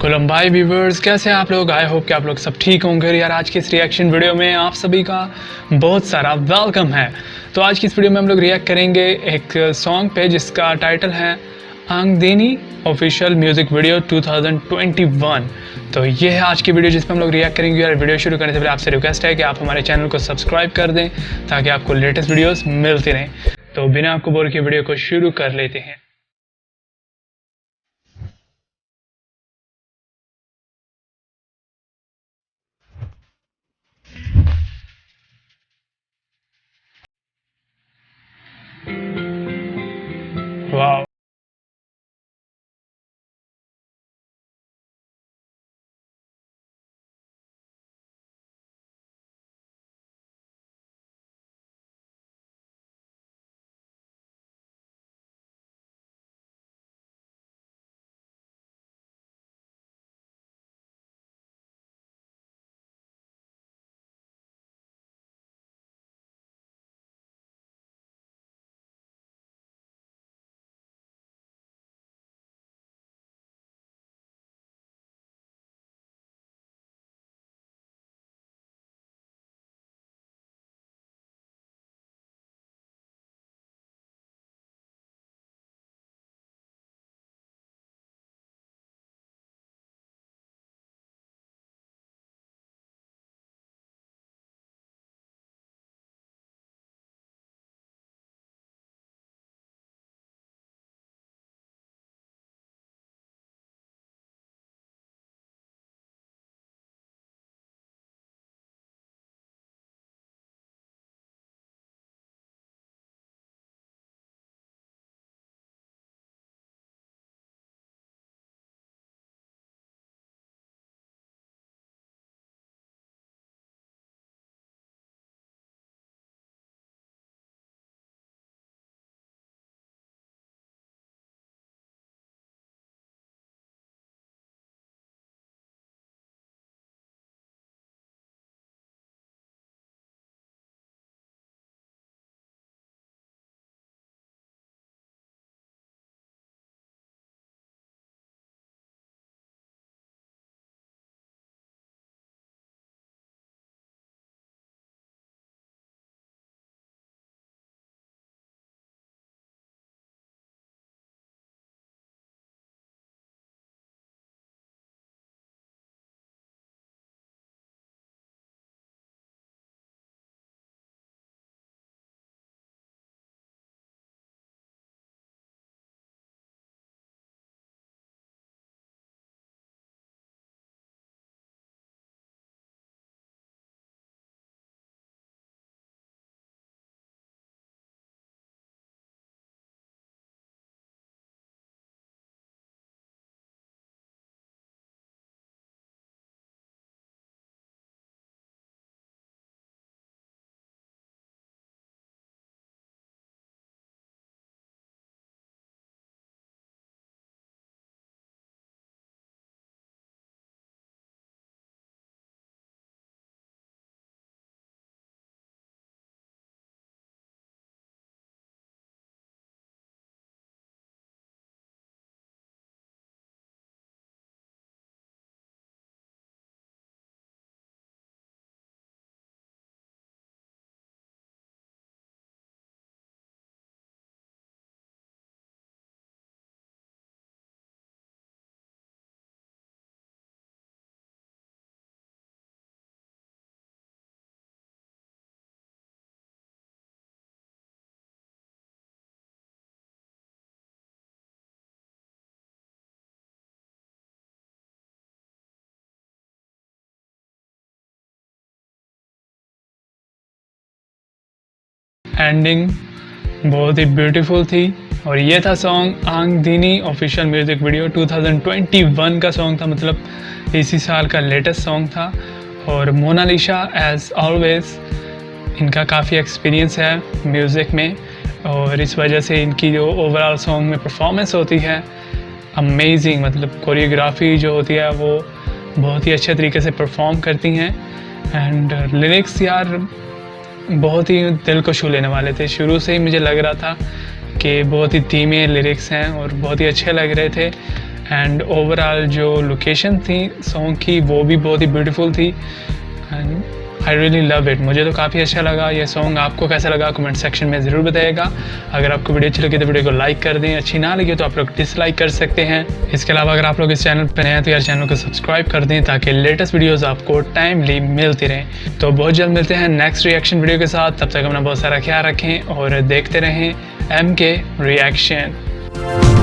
कोलम्बाई viewers, कैसे हैं आप लोग। आई होप कि आप लोग सब ठीक होंगे। यार आज की इस रिएक्शन वीडियो में आप सभी का बहुत सारा वेलकम है। तो आज की इस वीडियो में हम लोग रिएक्ट करेंगे एक सॉन्ग पे जिसका टाइटल है आंगदेनी ऑफिशियल म्यूजिक वीडियो 2021। तो ये है आज की वीडियो जिसमें हम लोग रिएक्ट करेंगे। यार वीडियो शुरू करने से पहले आपसे रिक्वेस्ट है कि आप हमारे चैनल को सब्सक्राइब कर दें ताकि आपको लेटेस्ट वीडियोस मिलती रहें। तो बिना आपको बोर किए वीडियो को शुरू कर लेते हैं। वाह, एंडिंग बहुत ही ब्यूटीफुल थी। और ये था सॉन्ग आंगदेनी ऑफिशियल म्यूज़िक वीडियो 2021 का सॉन्ग था, मतलब इसी साल का लेटेस्ट सॉन्ग था। और मोनालिसा एज़ ऑलवेज इनका काफ़ी एक्सपीरियंस है म्यूज़िक में और इस वजह से इनकी जो ओवरऑल सॉन्ग में परफॉर्मेंस होती है अमेजिंग, मतलब कोरियोग्राफी जो होती है वो बहुत ही अच्छे तरीके से परफॉर्म करती हैं। एंड लिरिक्स यार बहुत ही दिल को छू लेने वाले थे। शुरू से ही मुझे लग रहा था कि बहुत ही धीमे लिरिक्स हैं और बहुत ही अच्छे लग रहे थे। एंड ओवरऑल जो लोकेशन थी सॉन्ग की वो भी बहुत ही ब्यूटीफुल थी and I really love it. मुझे तो काफ़ी अच्छा लगा ये सॉन्ग। आपको कैसा लगा कमेंट सेक्शन में ज़रूर बताइएगा। अगर आपको वीडियो अच्छी लगी तो वीडियो को लाइक कर दें, अच्छी ना लगी तो आप लोग डिसलाइक कर सकते हैं। इसके अलावा अगर आप लोग इस चैनल पर नए हैं तो यार चैनल को सब्सक्राइब कर दें ताकि लेटेस्ट वीडियोस आपको टाइमली मिलती रहें। तो बहुत जल्द मिलते हैं नेक्स्ट रिएक्शन वीडियो के साथ। तब तक अपना बहुत सारा ख्याल रखें और देखते रहें MK रिएक्शन।